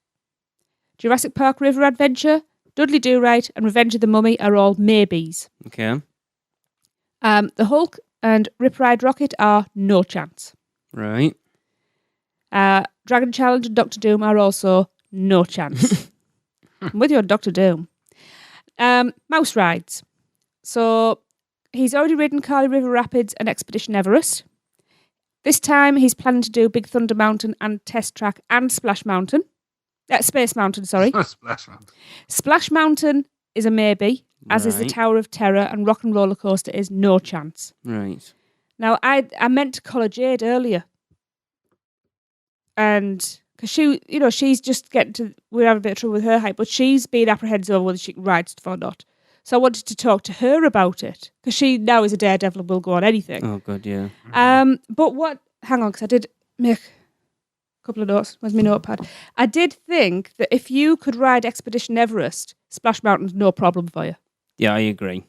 Jurassic Park River Adventure, Dudley Do-Right and Revenge of the Mummy are all maybes. Okay. The Hulk and Rip Ride Rocket are no chance. Right. Dragon Challenge and Doctor Doom are also no chance. I'm with you on Doctor Doom. Mouse rides. So he's already ridden Carly River Rapids and Expedition Everest. This time he's planning to do Big Thunder Mountain and Test Track and Splash Mountain. Space Mountain, sorry. Splash Mountain. Splash Mountain is a maybe, as is the Right. Tower of Terror, and Rock and Roller Coaster is no chance. Right. Now, I meant to call her Jade earlier. And because she's just getting to, we're having a bit of trouble with her height, but she's been apprehensive over whether she can ride stuff or not. So I wanted to talk to her about it, because she now is a daredevil and will go on anything. Oh, good, yeah. But hang on, because I did make a couple of notes. Where's my notepad? I did think that if you could ride Expedition Everest, Splash Mountain's no problem for you. Yeah, I agree.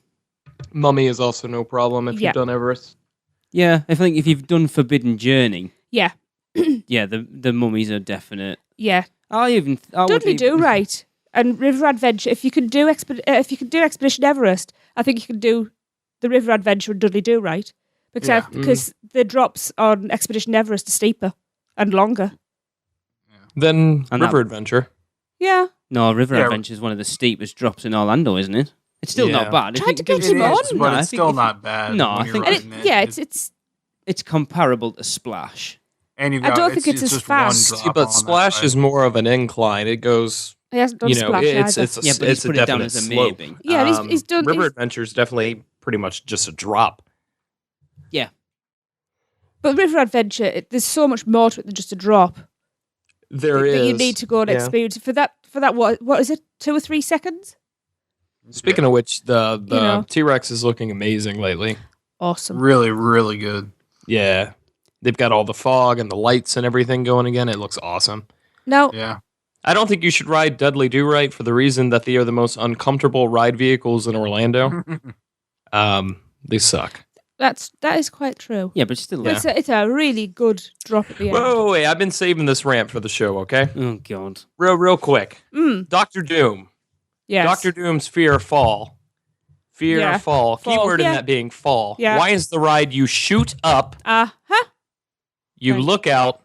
Mummy is also no problem if Yeah. you've done Everest. Yeah, I think if you've done Forbidden Journey, Yeah, yeah, the mummies are definite. yeah. I would Dudley Do even- Right and River Adventure. If you can do Expedition Everest, I think you can do the River Adventure and Dudley Do Right, because the drops on Expedition Everest are steeper and longer. Then And River that- Adventure. Yeah, No, River Yeah. Adventure is one of the steepest drops in Orlando, isn't it? It's still Yeah. not bad. Tried to If you get give- him on. But I it's think still if- not bad. No, when I you're think- and riding it. it's comparable to Splash. And you've I got, don't think it's as just fast. One See, drop but on Splash that is more of an incline. It goes, he hasn't done you know, Splash it's either. it's a, Yeah, but he's it's a put it down definite as a slope. maybe. Yeah, and he's done. River he's- Adventure is definitely pretty much just a drop. but River Adventure, there's so much more to it than just a drop. There that is. you need to go and yeah. experience for that. What is it? 2 or 3 seconds? Speaking of which, the know. T-Rex is looking amazing lately. Awesome. Really, really good. Yeah. They've got all the fog and the lights and everything going again. It looks awesome. Now, Yeah. I don't think you should ride Dudley Do Right for the reason that they are the most uncomfortable ride vehicles in Orlando. They suck. that is quite true. Yeah, but still. Yeah. It's a really good drop at the end. Wait, I've been saving this rant for the show, okay? Oh God. Real quick. Mm, Doctor Doom. yes. Doctor Doom's Fear of Fall. Fear Yeah. of Fall. Fall, Keyword yeah. in that being fall. Yeah. Why is the ride you shoot up, you Right. look out,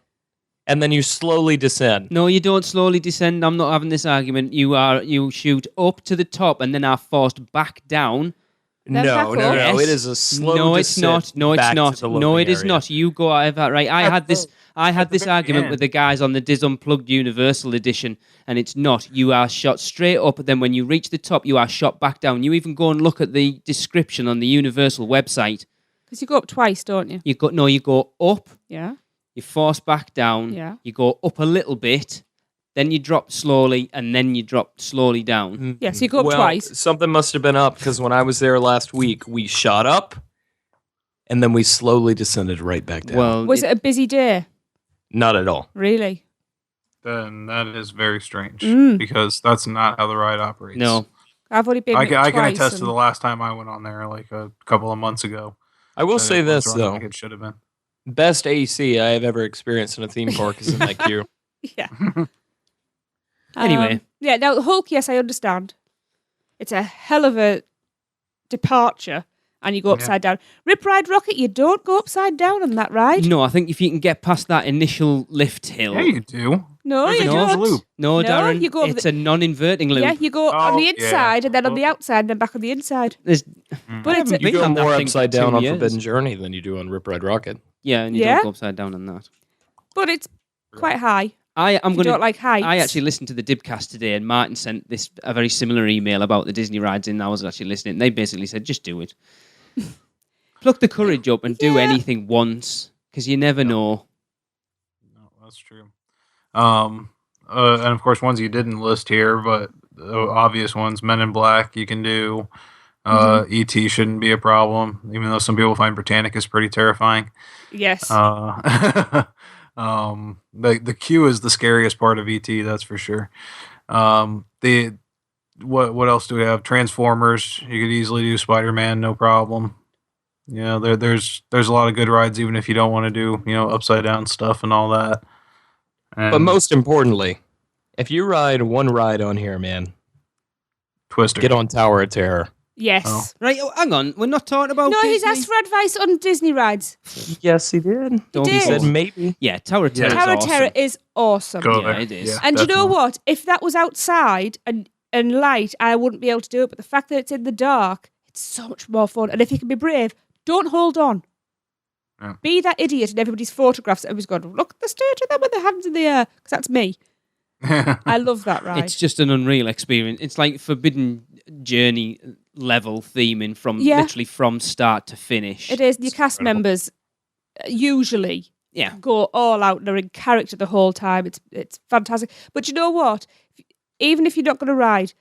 and then you slowly descend? No, you don't slowly descend. I'm not having this argument. You shoot up to the top and then are forced back down. Then back No. up. Yes. It is a slow No, it's descent not. No, it's back to not. the No, loading it is area. not. You go over right. I had this very argument end. with the guys on the Diz Unplugged Universal Edition, and it's not. You are shot straight up, then when you reach the top, you are shot back down. You even go and look at the description on the Universal website. Because you go up twice, don't you? You go up. Yeah. You force back down. Yeah. You go up a little bit, then you drop slowly, and then you drop slowly down. Yeah, so you go up Well, twice. something must have been up because when I was there last week, we shot up and then we slowly descended right back down. Well, Was it a busy day? Not at all. Really? Then that is very strange Mm. because that's not how the ride operates. no. I've only been I can twice. attest to and- the last time I went on there, like a couple of months ago. I will and say it was this, running though. like it should have been. Best AC I have ever experienced in a theme park is in that queue. Yeah. Anyway. Yeah, now the Hulk, yes, I understand. It's a hell of a departure, and you go upside down. Rip Ride Rocket, you don't go upside down on that ride. No, I think if you can get past that initial lift hill. Yeah, you do. No, There's you a don't. loop. No, No, Darren, you go over it's the- a non-inverting loop. Yeah, you go on Oh, the yeah. inside, and then on the Okay. outside, and then back on the inside. There's, But it's haven't You been go on that more thing upside for 2 down on years. Forbidden Journey than you do on Rip Ride Rocket. Yeah, and you Yeah? don't go upside down on that. but it's quite high. I'm If you going don't like heights. I actually listened to the Dibcast today, and Martin sent a very similar email about the Disney rides, and I was actually listening. And they basically said, just do it. Pluck the courage up and do Yeah. anything once, because you never know. No, that's true. And of course, ones you didn't list here, but the obvious ones: Men in Black. You can do. E.T. shouldn't be a problem, even though some people find Britannicus pretty terrifying. Yes. The queue is the scariest part of ET, that's for sure. What else do we have? Transformers. You could easily do Spider-Man, no problem. You know, there's a lot of good rides, even if you don't want to do upside down stuff and all that. And But most importantly, if you ride one ride on here, man, Twister. get on Tower of Terror. yes. Oh. Right, hang on. We're not talking about No, he's Disney. asked for advice on Disney rides. Yes, he did. Don't He be did. He said silly. maybe. Yeah, Tower of Terror Tower is of Terror awesome. is awesome. Go Yeah, there. it is. And you know definitely. what? If that was outside and light, I wouldn't be able to do it. But the fact that it's in the dark, it's so much more fun. And if you can be brave, don't hold on. Yeah. Be that idiot in everybody's photographs that everybody's going, look at the statue of them with their hands in the air. Because that's me. I love that ride. It's just an unreal experience. It's like Forbidden Journey level theming from literally from start to finish. It is. Your cast members usually go all out. They're in character the whole time. It's fantastic. But you know what? Even if you're not going to ride,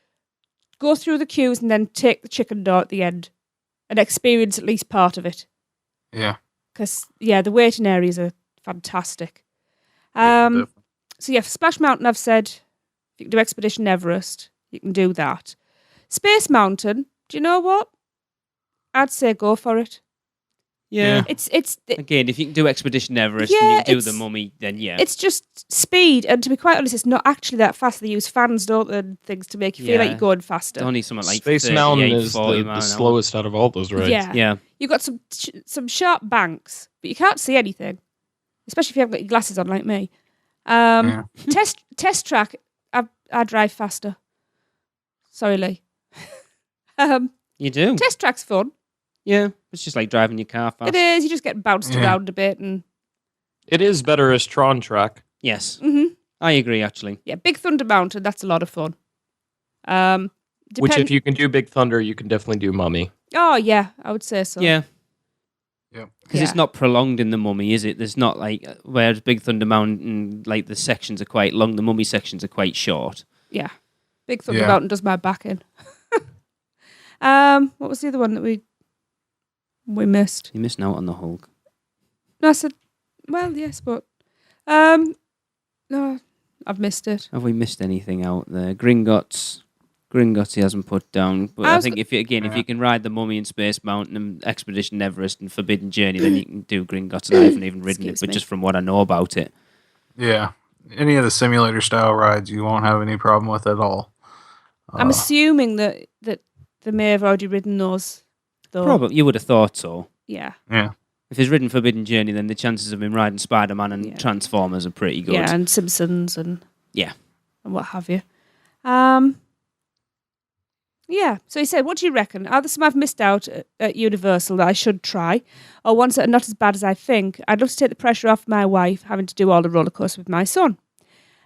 go through the queues and then take the chicken door at the end and experience at least part of it. Yeah. Because, the waiting areas are fantastic. So, for Splash Mountain, I've said, if you can do Expedition Everest, you can do that. Space Mountain, do you know what? I'd say go for it. Yeah. It's Again, if you can do Expedition Everest and you can do the Mummy, then It's just speed, and to be quite honest, it's not actually that fast. They use fans, don't they, and things to make you feel like you're going faster. It's only something like Space Mountain is the slowest out of all those rides. Yeah. You've got some sharp banks, but you can't see anything, especially if you haven't got your glasses on like me. Test track, I drive faster. Sorry, Lee. You do? Test track's fun. Yeah, it's just like driving your car fast. It is. You just get bounced around a bit, and it is better as Tron track. Yes, I agree. Actually, Big Thunder Mountain. That's a lot of fun. Which, if you can do Big Thunder, you can definitely do Mummy. Oh yeah, I would say so. Yeah, because it's not prolonged in the Mummy, is it? There's not like whereas Big Thunder Mountain, like the sections are quite long. The Mummy sections are quite short. Yeah, Big Thunder Mountain does my back in. What was the other one that we missed? You're missing out on the Hulk. No, I said, well, yes, but no, I've missed it. Have we missed anything out there? Gringotts he hasn't put down. But I think if you can ride the Mummy and Space Mountain and Expedition Everest and Forbidden Journey, then you can do Gringotts. And I haven't even ridden it, but just from what I know about it. Yeah. Any of the simulator style rides you won't have any problem with at all. I'm assuming that they may have already ridden those, though. Probably, you would have thought so. Yeah. Yeah. If he's ridden Forbidden Journey, then the chances of him riding Spider-Man and Transformers are pretty good. Yeah, and Simpsons and what have you. So he said, what do you reckon? Are there some I've missed out at Universal that I should try, or ones that are not as bad as I think? I'd love to take the pressure off my wife having to do all the roller coasters with my son.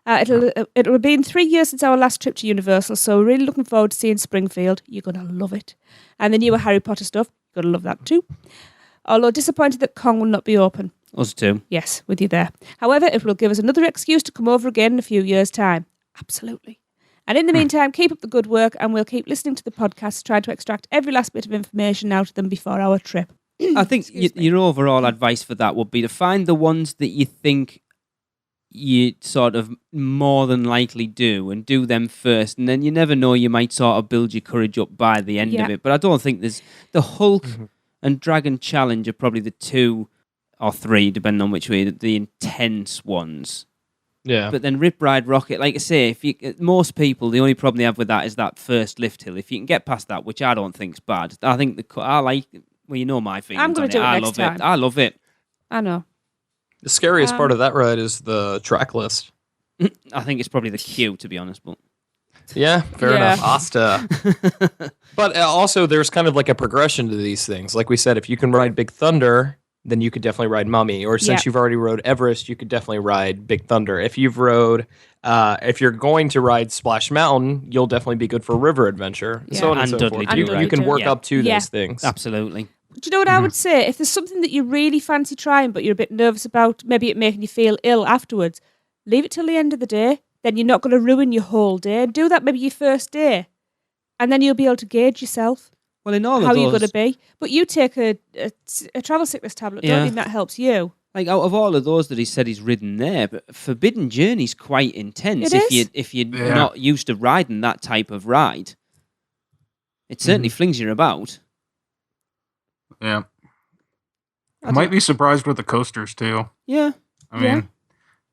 It'll have been 3 years since our last trip to Universal, so we're really looking forward to seeing Springfield. You're going to love it. And the newer Harry Potter stuff, you're going to love that too. Although disappointed that Kong will not be open. Us too. Yes, with you there. However, it will give us another excuse to come over again in a few years' time. Absolutely. And in the meantime, keep up the good work, and we'll keep listening to the podcast, trying to extract every last bit of information out of them before our trip. I think your overall advice for that would be to find the ones that you think you sort of more than likely do, and do them first, and then you never know, you might sort of build your courage up by the end of it. But I don't think there's the Hulk and Dragon Challenge are probably the 2 or 3, depending on which way, the intense ones. Yeah. But then Rip Ride Rocket, like I say, most people, the only problem they have with that is that first lift hill. If you can get past that, which I don't think's bad, I think you know my feelings. I'm going to do it next time. I love it. I know. The scariest part of that ride is the track list. I think it's probably the queue, to be honest. But yeah, fair enough. Asta. But also, there's kind of like a progression to these things. Like we said, if you can ride Big Thunder, then you could definitely ride Mummy. Or since you've already rode Everest, you could definitely ride Big Thunder. If you've rode, if you're going to ride Splash Mountain, you'll definitely be good for River Adventure. Yeah. So on and so Dudley forth. too, You can work up to those things. Absolutely. Do you know what I would say? If there's something that you really fancy trying, but you're a bit nervous about, maybe it making you feel ill afterwards, leave it till the end of the day. Then you're not going to ruin your whole day. Do that maybe your first day, and then you'll be able to gauge yourself. Well, in all how of those, you're going to be. But you take a travel sickness tablet. Don't think that helps you. Like out of all of those that he said he's ridden there, but Forbidden Journey's quite intense. If you're not used to riding that type of ride, it certainly flings you about. Yeah. I might be surprised with the coasters too. Yeah. I mean,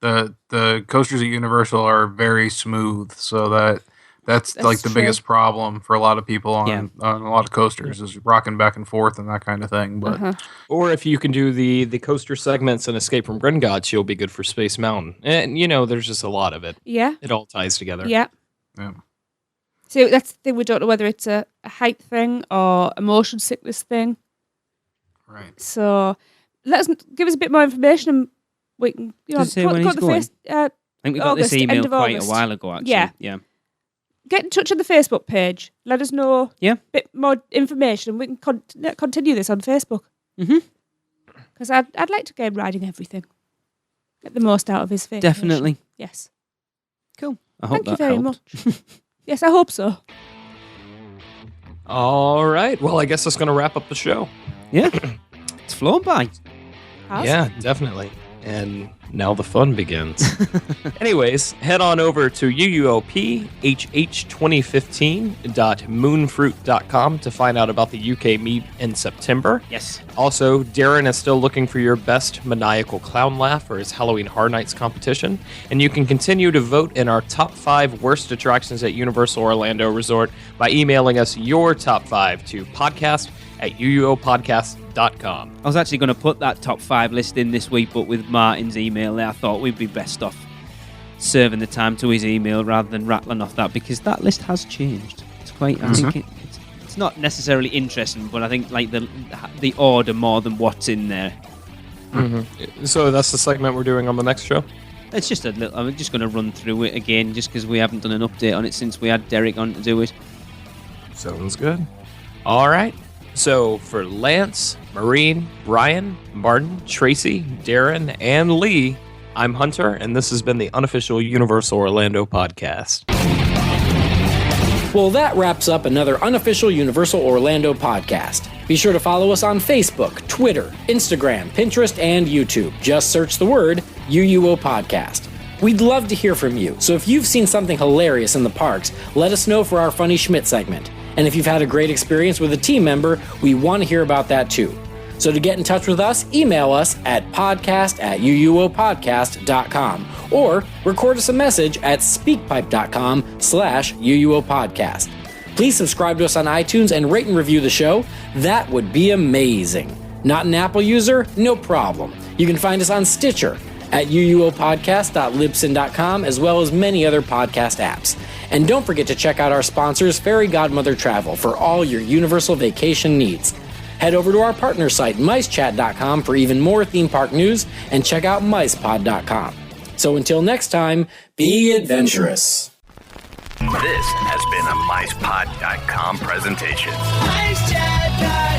the coasters at Universal are very smooth, so that's like the biggest problem for a lot of people on a lot of coasters is rocking back and forth and that kind of thing. But or if you can do the coaster segments and Escape from Gringotts, you'll be good for Space Mountain. And there's just a lot of it. Yeah. It all ties together. Yeah. So that's the thing, we don't know whether it's a height thing or a motion sickness thing. Right. So give us a bit more information, and we can Does it say when he's going? I think we got August, this email end of quite August. a while ago, actually. Yeah. Get in touch on the Facebook page. Let us know Yeah. a bit more information. We can continue this on Facebook. Mhm. Because I'd like to go riding everything. Get the most out of his vacation. Definitely. Yes. Cool. I hope Thank you that very helped. much. Yes, I hope so. All right. Well, I guess that's going to wrap up the show. Yeah. It's flown by. Has? Yeah, definitely. And now the fun begins. Anyways, head on over to UUOPHH2015.moonfruit.com to find out about the UK meet in September. Yes. Also, Darren is still looking for your best maniacal clown laugh for his Halloween Horror Nights competition. And you can continue to vote in our top 5 worst attractions at Universal Orlando Resort by emailing us your top 5 to podcast@uuopodcast.com. I was actually going to put that top 5 list in this week, but with Martin's email there, I thought we'd be best off serving the time to his email rather than rattling off that, because that list has changed. It's quite, I think it's not necessarily interesting, but I think like the order more than what's in there. Mm-hmm. So that's the segment we're doing on the next show? It's just a little, I'm just going to run through it again just because we haven't done an update on it since we had Derek on to do it. Sounds good. All right. So for Lance, Maureen, Brian, Martin, Tracy, Darren, and Lee, I'm Hunter, and this has been the unofficial Universal Orlando podcast. Well, that wraps up another unofficial Universal Orlando podcast. Be sure to follow us on Facebook, Twitter, Instagram, Pinterest, and YouTube. Just search the word UUO Podcast. We'd love to hear from you, so if you've seen something hilarious in the parks, let us know for our Funny Schmidt segment. And if you've had a great experience with a team member, we want to hear about that too. So to get in touch with us, email us at podcast@uuopodcast.com or record us a message at speakpipe.com/uuopodcast. Please subscribe to us on iTunes and rate and review the show. That would be amazing. Not an Apple user? No problem. You can find us on Stitcher, at uuopodcast.libsyn.com, as well as many other podcast apps. And don't forget to check out our sponsors, Fairy Godmother Travel, for all your Universal vacation needs. Head over to our partner site, micechat.com, for even more theme park news, and check out micepod.com. So until next time, be adventurous. This has been a micepod.com presentation. MiceChat.com